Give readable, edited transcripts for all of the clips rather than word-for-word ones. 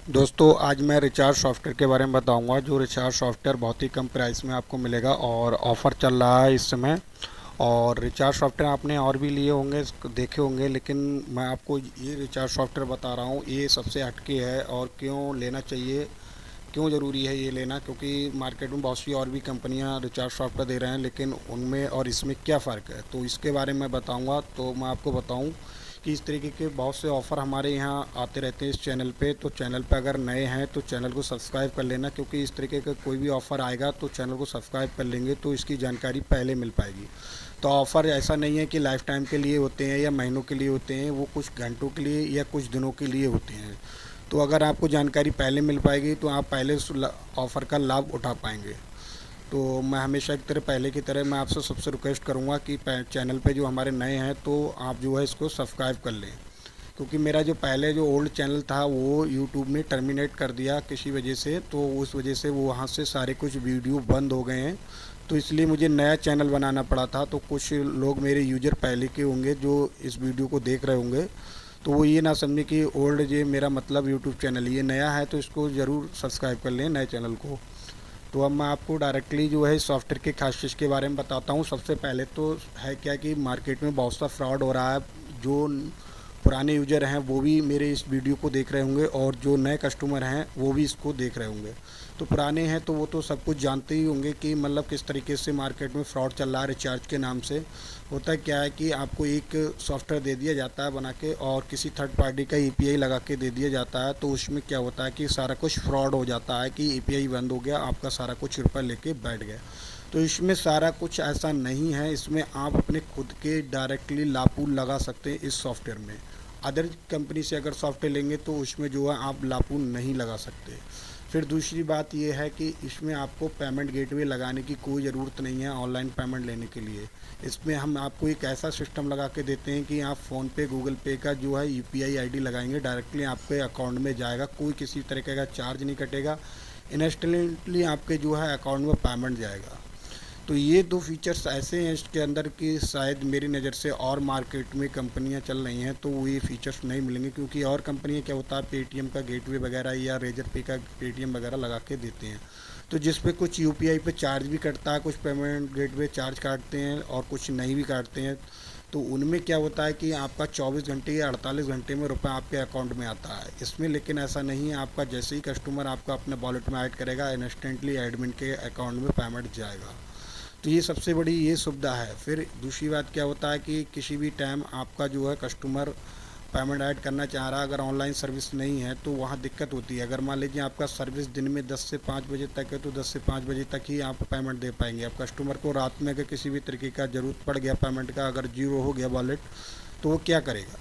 दोस्तों आज मैं रिचार्ज सॉफ्टवेयर के बारे में बताऊंगा। जो रिचार्ज सॉफ्टवेयर बहुत ही कम प्राइस में आपको मिलेगा और ऑफ़र चल रहा है इस समय। और रिचार्ज सॉफ्टवेयर आपने और भी लिए होंगे, देखे होंगे, लेकिन मैं आपको ये रिचार्ज सॉफ्टवेयर बता रहा हूँ, ये सबसे हटके है और क्यों लेना चाहिए, क्यों ज़रूरी है ये लेना। क्योंकि मार्केट में बहुत सी और भी कंपनियां रिचार्ज सॉफ्टवेयर दे रहे हैं, लेकिन उनमें और इसमें क्या फ़र्क है तो इसके बारे में बताऊंगा। तो मैं आपको बताऊं कि इस तरीके के बहुत से ऑफ़र हमारे यहाँ आते रहते हैं इस चैनल पे। तो चैनल पे अगर नए हैं तो चैनल को सब्सक्राइब कर लेना, क्योंकि इस तरीके का कोई भी ऑफ़र आएगा तो चैनल को सब्सक्राइब कर लेंगे तो इसकी जानकारी पहले मिल पाएगी। तो ऑफ़र ऐसा नहीं है कि लाइफ टाइम के लिए होते हैं या महीनों के लिए होते हैं, वो कुछ घंटों के लिए या कुछ दिनों के लिए होते हैं। तो अगर आपको जानकारी पहले मिल पाएगी तो आप पहले उस ऑफ़र का लाभ उठा पाएंगे। तो मैं हमेशा की तरह पहले की तरह मैं आपसे सबसे रिक्वेस्ट करूंगा कि चैनल पे जो हमारे नए हैं तो आप जो है इसको सब्सक्राइब कर लें। क्योंकि मेरा जो पहले जो ओल्ड चैनल था वो यूट्यूब ने टर्मिनेट कर दिया किसी वजह से, तो उस वजह से वो वहाँ से सारे कुछ वीडियो बंद हो गए हैं। तो इसलिए मुझे नया चैनल बनाना पड़ा था। तो कुछ लोग मेरे यूजर पहले के होंगे जो इस वीडियो को देख रहे होंगे, तो वो ये ना समझे कि ओल्ड ये मेरा मतलब यूट्यूब चैनल ये नया है, तो इसको ज़रूर सब्सक्राइब कर लें नए चैनल को। तो अब मैं आपको डायरेक्टली जो है सॉफ्टवेयर के खासियत के बारे में बताता हूँ। सबसे पहले तो है क्या कि मार्केट में बहुत सा फ्रॉड हो रहा है। जो पुराने यूजर हैं वो भी मेरे इस वीडियो को देख रहे होंगे और जो नए कस्टमर हैं वो भी इसको देख रहे होंगे। तो पुराने हैं तो वो तो सब कुछ जानते ही होंगे कि मतलब किस तरीके से मार्केट में फ़्रॉड चल रहा है रिचार्ज के नाम से। होता क्या है कि आपको एक सॉफ्टवेयर दे दिया जाता है बना के और किसी थर्ड पार्टी का ईपीआई लगा के दे दिया जाता है। तो उसमें क्या होता है कि सारा कुछ फ्रॉड हो जाता है कि ईपीआई बंद हो गया, आपका सारा कुछ रुपये लेके बैठ गया। तो इसमें सारा कुछ ऐसा नहीं है। इसमें आप अपने खुद के डायरेक्टली लापूल लगा सकते हैं इस सॉफ्टवेयर में। अदर कंपनी से अगर सॉफ्टवेयर लेंगे तो उसमें जो है आप लापूल नहीं लगा सकते। फिर दूसरी बात यह है कि इसमें आपको पेमेंट गेटवे लगाने की कोई ज़रूरत नहीं है ऑनलाइन पेमेंट लेने के लिए। इसमें हम आपको एक ऐसा सिस्टम लगा के देते हैं कि आप फ़ोन पे गूगल पे का जो है यूपीआई आईडी लगाएंगे, डायरेक्टली आपके अकाउंट में जाएगा, कोई किसी तरीके का चार्ज नहीं कटेगा, इंस्टेंटली आपके जो है अकाउंट में पेमेंट जाएगा। तो ये दो फीचर्स ऐसे हैं इसके अंदर कि शायद मेरी नज़र से और मार्केट में कंपनियां चल रही हैं तो वो ये फीचर्स नहीं मिलेंगे। क्योंकि और कंपनियां क्या होता है पेटीएम का गेटवे वगैरह या रेजर पे का पेटीएम वगैरह लगा के देते हैं, तो जिस पे कुछ यूपीआई पे चार्ज भी कटता है, कुछ पेमेंट गेटवे चार्ज काटते हैं और कुछ नहीं भी काटते हैं। तो उनमें क्या होता है कि आपका 24 घंटे या 48 घंटे में रुपये आपके अकाउंट में आता है। इसमें लेकिन ऐसा नहीं है। आपका जैसे ही कस्टमर आपका अपने वॉलेट में ऐड करेगा, इंस्टेंटली एडमिन के अकाउंट में पेमेंट जाएगा। तो ये सबसे बड़ी ये सुविधा है। फिर दूसरी बात क्या होता है कि किसी भी टाइम आपका जो है कस्टमर पेमेंट ऐड करना चाह रहा है, अगर ऑनलाइन सर्विस नहीं है तो वहाँ दिक्कत होती है। अगर मान लीजिए आपका सर्विस दिन में 10 से 5 बजे तक है तो 10 से 5 बजे तक ही आप पेमेंट दे पाएंगे। अब कस्टमर को रात में अगर किसी भी तरीके का ज़रूरत पड़ गया पेमेंट का, अगर जीरो हो गया वॉलेट, तो वो क्या करेगा।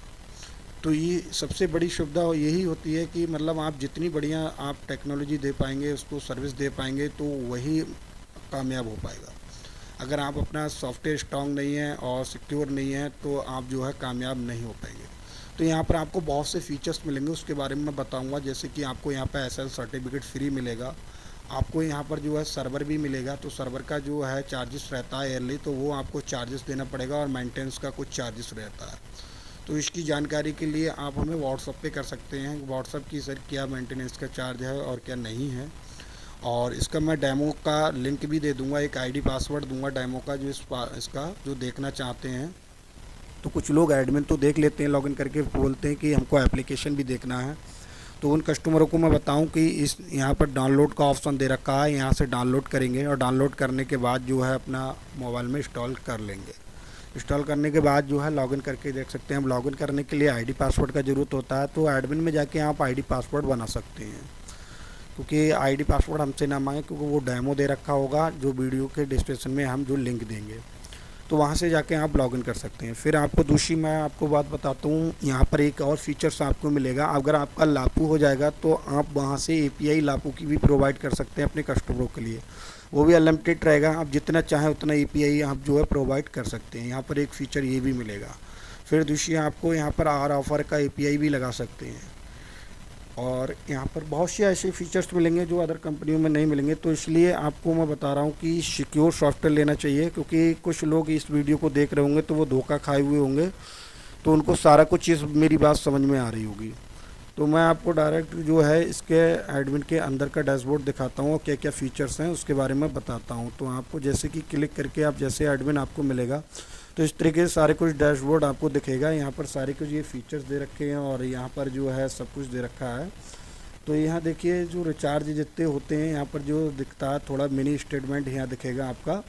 तो ये सबसे बड़ी सुविधा यही होती है कि मतलब आप जितनी बढ़िया आप टेक्नोलॉजी दे पाएंगे, उसको सर्विस दे पाएंगे, तो वही कामयाब हो पाएगा। अगर आप अपना सॉफ्टवेयर स्ट्रॉन्ग नहीं है और सिक्योर नहीं है तो आप जो है कामयाब नहीं हो पाएंगे। तो यहाँ पर आपको बहुत से फीचर्स मिलेंगे, उसके बारे में मैं बताऊँगा। जैसे कि आपको यहाँ पर एसएल सर्टिफिकेट फ्री मिलेगा, आपको यहाँ पर जो है सर्वर भी मिलेगा। तो सर्वर का जो है चार्जेस रहता है ईयरली, तो वो आपको चार्जेस देना पड़ेगा और मेंटेनेंस का कुछ चार्जेस रहता है। तो इसकी जानकारी के लिए आप हमें व्हाट्सअप पे कर सकते हैं व्हाट्सअप की सर क्या मेंटेनेंस का चार्ज है और क्या नहीं है। और इसका मैं डेमो का लिंक भी दे दूंगा, एक आईडी पासवर्ड दूंगा डेमो का, जो इसका जो देखना चाहते हैं। तो कुछ लोग एडमिन तो देख लेते हैं, लॉगिन करके बोलते हैं कि हमको एप्लीकेशन भी देखना है। तो उन कस्टमरों को मैं बताऊं कि इस यहाँ पर डाउनलोड का ऑप्शन दे रखा है, यहाँ से डाउनलोड करेंगे और डाउनलोड करने के बाद जो है अपना मोबाइल में इंस्टॉल कर लेंगे। इंस्टॉल करने के बाद जो है लॉगिन करके देख सकते हैं। हम लॉगिन करने के लिए आईडी पासवर्ड का ज़रूरत होता है, तो एडमिन में जाके आप आईडी पासवर्ड बना सकते हैं। क्योंकि आईडी पासवर्ड हमसे ना मांगे, क्योंकि वो डेमो दे रखा होगा जो वीडियो के डिस्क्रिप्शन में हम जो लिंक देंगे, तो वहाँ से जाके आप लॉगिन कर सकते हैं। फिर आपको दूसरी मैं आपको बात बताता हूँ, यहाँ पर एक और फीचर्स आपको मिलेगा। अगर आपका लापू हो जाएगा तो आप वहाँ से एपीआई लापू की भी प्रोवाइड कर सकते हैं अपने कस्टमरों के लिए। वो भी अनलिमिटेड रहेगा, आप जितना चाहें उतना एपीआई आप जो है प्रोवाइड कर सकते हैं। यहाँ पर एक फ़ीचर ये भी मिलेगा। फिर दूसरी आपको यहाँ पर आर ऑफ़र का एपीआई भी लगा सकते हैं। और यहाँ पर बहुत से ऐसे फीचर्स मिलेंगे जो अदर कंपनियों में नहीं मिलेंगे। तो इसलिए आपको मैं बता रहा हूँ कि सिक्योर सॉफ्टवेयर लेना चाहिए, क्योंकि कुछ लोग इस वीडियो को देख रहे होंगे तो वो धोखा खाए हुए होंगे, तो उनको सारा कुछ चीज़ मेरी बात समझ में आ रही होगी। तो मैं आपको डायरेक्ट जो है इसके एडमिन के अंदर का डैशबोर्ड दिखाता हूँ, क्या क्या फ़ीचर्स हैं उसके बारे में बताता हूँ। तो आपको जैसे कि क्लिक करके आप जैसे एडमिन आपको मिलेगा तो इस तरीके से सारे कुछ डैशबोर्ड आपको दिखेगा। यहाँ पर सारे कुछ ये फ़ीचर्स दे रखे हैं और यहाँ पर जो है सब कुछ दे रखा है। तो यहाँ देखिए जो रिचार्ज जितने होते हैं यहाँ पर जो दिखता है थोड़ा मिनी स्टेटमेंट यहाँ दिखेगा आपका,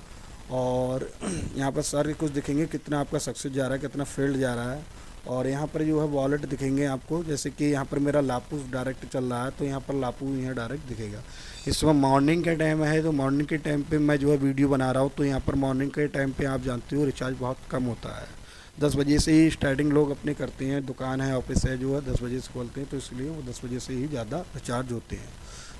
और यहाँ पर सारे कुछ दिखेंगे कितना आपका सक्सेस जा रहा है, कितना फेल्ड जा रहा है। और यहाँ पर जो है वॉलेट दिखेंगे आपको, जैसे कि यहाँ पर मेरा लापू डायरेक्ट चल रहा है तो यहाँ पर लापू यहाँ डायरेक्ट दिखेगा। इस समय मॉर्निंग का टाइम है तो मॉर्निंग के टाइम पे मैं जो है वीडियो बना रहा हूँ, तो यहाँ पर मॉर्निंग के टाइम पे आप जानते हो रिचार्ज बहुत कम होता है। 10 बजे से ही स्टार्टिंग लोग अपने करते हैं, दुकान है ऑफिस है जो है 10 बजे से खोलते हैं, तो इसलिए वो 10 बजे से ही ज़्यादा रिचार्ज होते हैं।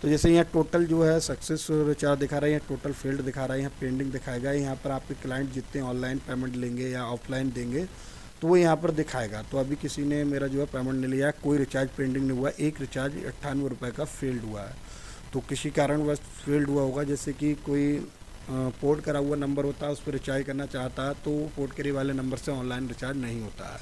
तो जैसे यहाँ टोटल जो है सक्सेस रिचार्ज दिखा रहा है, यहाँ टोटल फेल्ड दिखा रहा है, यहाँ पेंडिंग दिखाएगा। यहाँ पर आपके क्लाइंट जितने ऑनलाइन पेमेंट लेंगे या ऑफलाइन देंगे तो वो यहाँ पर दिखाएगा। तो अभी किसी ने मेरा जो है पेमेंट नहीं लिया, कोई रिचार्ज पेंडिंग नहीं हुआ, एक रिचार्ज 98 रुपये का फेल्ड हुआ है। तो किसी कारणवश फेल्ड हुआ होगा, जैसे कि कोई पोर्ट करा हुआ नंबर होता है उस पर रिचार्ज करना चाहता है तो पोर्ट करे वाले नंबर से ऑनलाइन रिचार्ज नहीं होता है,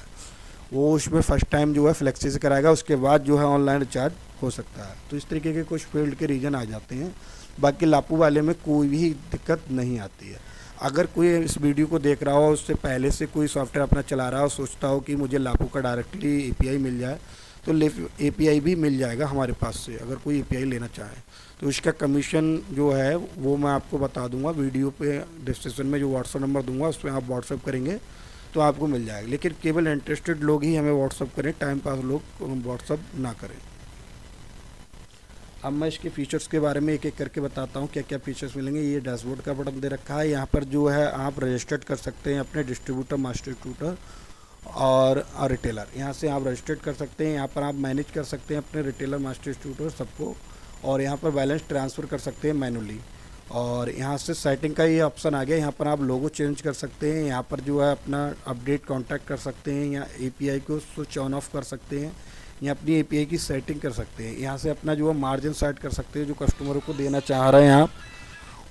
वो उसमें फ़र्स्ट टाइम जो है फ्लेक्सी से कराएगा, उसके बाद जो है ऑनलाइन रिचार्ज हो सकता है। तो इस तरीके के कुछ फील्ड के रीज़न आ जाते हैं, बाकी लापू वाले में कोई भी दिक्कत नहीं आती है। अगर कोई इस वीडियो को देख रहा हो, उससे पहले से कोई सॉफ्टवेयर अपना चला रहा हो, सोचता हो कि मुझे लापू का डायरेक्टली एपीआई मिल जाए, तो एपीआई भी मिल जाएगा हमारे पास से, अगर कोई एपीआई लेना चाहे तो इसका कमीशन जो है वो मैं आपको बता दूंगा वीडियो पे डिस्क्रिप्शन में, जो व्हाट्सअप नंबर दूंगा उस पर आप व्हाट्सअप करेंगे तो आपको मिल जाएगा। लेकिन केवल इंटरेस्टेड लोग ही हमें व्हाट्सअप करें, टाइम पास लोग व्हाट्सअप ना करें। अब मैं इसके फीचर्स के बारे में एक एक करके बताता हूँ क्या क्या फीचर्स मिलेंगे। ये डैशबोर्ड का बटन दे रखा है, यहाँ पर जो है आप रजिस्टर्ड कर सकते हैं अपने डिस्ट्रीब्यूटर, मास्टर डिस्ट्रीब्यूटर और रिटेलर। यहाँ से आप रजिस्टर्ड कर सकते हैं, यहाँ पर आप मैनेज कर सकते हैं अपने रिटेलर, मास्टर डिस्ट्रीब्यूटर सबको, और यहाँ पर बैलेंस ट्रांसफ़र कर सकते हैं मैनुअली। और यहाँ से सेटिंग का ये ऑप्शन आ गया, यहाँ पर आप लोगो चेंज कर सकते हैं, यहाँ पर जो है अपना अपडेट कॉन्टैक्ट कर सकते हैं, यहाँ एपीआई को स्विच ऑन ऑफ कर सकते हैं, या अपनी एपीआई की सेटिंग कर सकते हैं। यहाँ से अपना जो है मार्जिन सेट कर सकते हैं, जो कस्टमरों को देना चाह रहे हैं आप,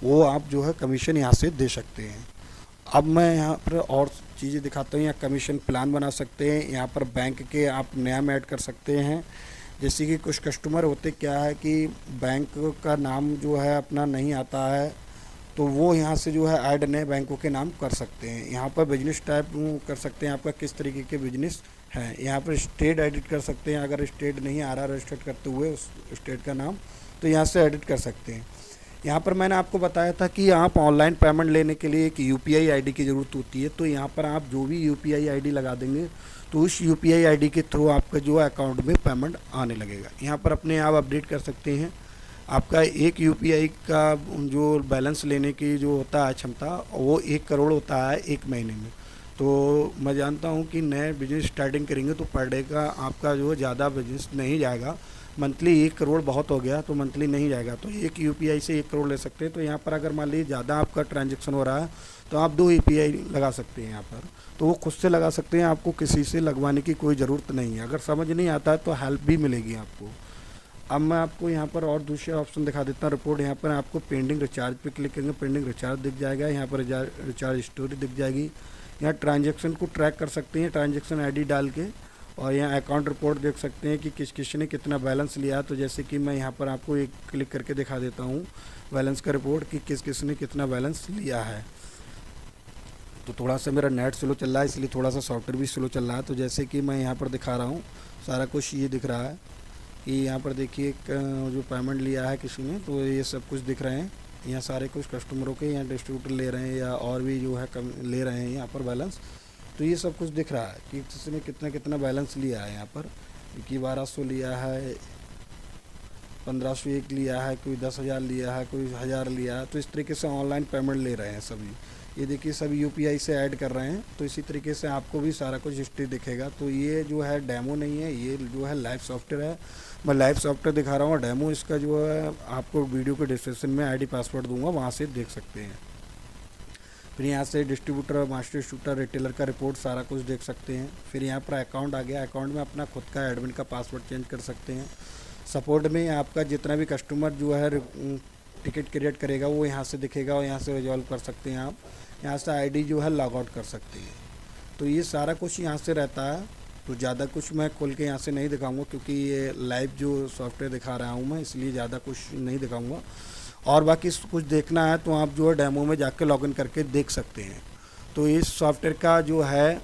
वो आप जो है कमीशन यहाँ से दे सकते हैं। अब मैं यहाँ पर और चीज़ें दिखाता हूँ। यहाँ कमीशन प्लान बना सकते हैं, यहाँ पर बैंक के आप नाम ऐड कर सकते हैं। जैसे कि कुछ कस्टमर होते क्या है कि बैंक का नाम जो है अपना नहीं आता है, तो वो यहाँ से जो है ऐड नए बैंकों के नाम कर सकते हैं। यहाँ पर बिजनेस टाइप कर सकते हैं, आपका किस तरीके के बिजनेस है। यहाँ पर स्टेट एडिट कर सकते हैं, अगर स्टेट नहीं आ रहा रजिस्टर्ड करते हुए उस स्टेट का नाम, तो यहाँ से एडिट कर सकते हैं। यहाँ पर मैंने आपको बताया था कि आप ऑनलाइन पेमेंट लेने के लिए एक यूपीआई आईडी की ज़रूरत होती है, तो यहाँ पर आप जो भी यूपीआई आईडी लगा देंगे तो उस यूपीआई आईडी के थ्रू आपका जो है अकाउंट में पेमेंट आने लगेगा। यहाँ पर अपने आप अपडेट कर सकते हैं। आपका एक यूपीआई का जो बैलेंस लेने की जो होता है क्षमता, वो 1 करोड़ होता है एक महीने में। तो मैं जानता हूँ कि नए बिजनेस स्टार्टिंग करेंगे तो पर डे का आपका जो ज़्यादा बिजनेस नहीं जाएगा, मंथली 1 करोड़ बहुत हो गया तो मंथली नहीं जाएगा, तो एक यूपीआई से 1 करोड़ ले सकते हैं। तो यहाँ पर अगर मान लीजिए ज़्यादा आपका ट्रांजैक्शन हो रहा है तो आप 2 यूपीआई लगा सकते हैं यहाँ पर, तो वो खुद से लगा सकते हैं, आपको किसी से लगवाने की कोई ज़रूरत नहीं है। अगर समझ नहीं आता है तो हेल्प भी मिलेगी आपको। अब मैं आपको यहाँ पर और दूसरे ऑप्शन दिखा देता हूँ, रिपोर्ट। यहाँ पर आपको पेंडिंग रिचार्ज पे क्लिक करेंगे, पेंडिंग रिचार्ज दिख जाएगा, यहाँ पर रिचार्ज स्टोरी दिख जाएगी। यहाँ ट्रांजैक्शन को ट्रैक कर सकते हैं ट्रांजैक्शन आईडी डाल के, और यहाँ अकाउंट रिपोर्ट देख सकते हैं कि किस ने कितना बैलेंस लिया। तो जैसे कि मैं यहाँ पर आपको एक क्लिक करके दिखा देता हूँ बैलेंस का रिपोर्ट कि किस ने कितना बैलेंस लिया है। तो थोड़ा सा मेरा नेट स्लो चल रहा है, इसलिए थोड़ा सा सॉफ्टवेयर भी स्लो चल रहा है। तो जैसे कि मैं यहाँ पर दिखा रहा हूँ सारा कुछ ये दिख रहा है कि यहाँ पर देखिए जो पेमेंट लिया है किसी ने, तो ये सब कुछ दिख रहे हैं। यहाँ सारे कुछ कस्टमरों के यहाँ डिस्ट्रीब्यूटर ले रहे हैं या और भी जो है कम ले रहे हैं यहाँ पर बैलेंस, तो ये सब कुछ दिख रहा है कि किसने कितना कितना बैलेंस लिया है। यहाँ पर कि 1200 लिया है, 1501 लिया है, कोई 10,000 लिया है, कोई 1000 लिया है। तो इस तरीके से ऑनलाइन पेमेंट ले रहे हैं सभी। ये देखिए सभी यूपीआई से ऐड कर रहे हैं, तो इसी तरीके से आपको भी सारा कुछ हिस्ट्री दिखेगा। तो ये जो है डेमो नहीं है, ये जो है लाइव सॉफ्टवेयर है। मैं लाइव सॉफ्टवेयर दिखा रहा हूँ, डेमो इसका जो है आपको वीडियो के डिस्क्रिप्शन में आईडी पासवर्ड दूंगा, वहाँ से देख सकते हैं। फिर यहाँ से डिस्ट्रीब्यूटर, मास्टर डिस्ट्रीब्यूटर, रिटेलर का रिपोर्ट सारा कुछ देख सकते हैं। फिर यहाँ पर अकाउंट आ गया, अकाउंट में अपना खुद का एडमिन का पासवर्ड चेंज कर सकते हैं। सपोर्ट में आपका जितना भी कस्टमर जो है टिकट क्रिएट करेगा वो यहाँ से दिखेगा और यहाँ से रिजॉल्व कर सकते हैं आप। यहाँ से आईडी जो है लॉग आउट कर सकते हैं। तो ये सारा कुछ यहाँ से रहता है। तो ज़्यादा कुछ मैं खोल के यहाँ से नहीं दिखाऊंगा, क्योंकि ये लाइव जो सॉफ्टवेयर दिखा रहा हूँ मैं, इसलिए ज़्यादा कुछ नहीं दिखाऊंगा। और बाकी कुछ देखना है तो आप जो है डेमो में जाके लॉगिन करके देख सकते हैं। तो इस सॉफ्टवेयर का जो है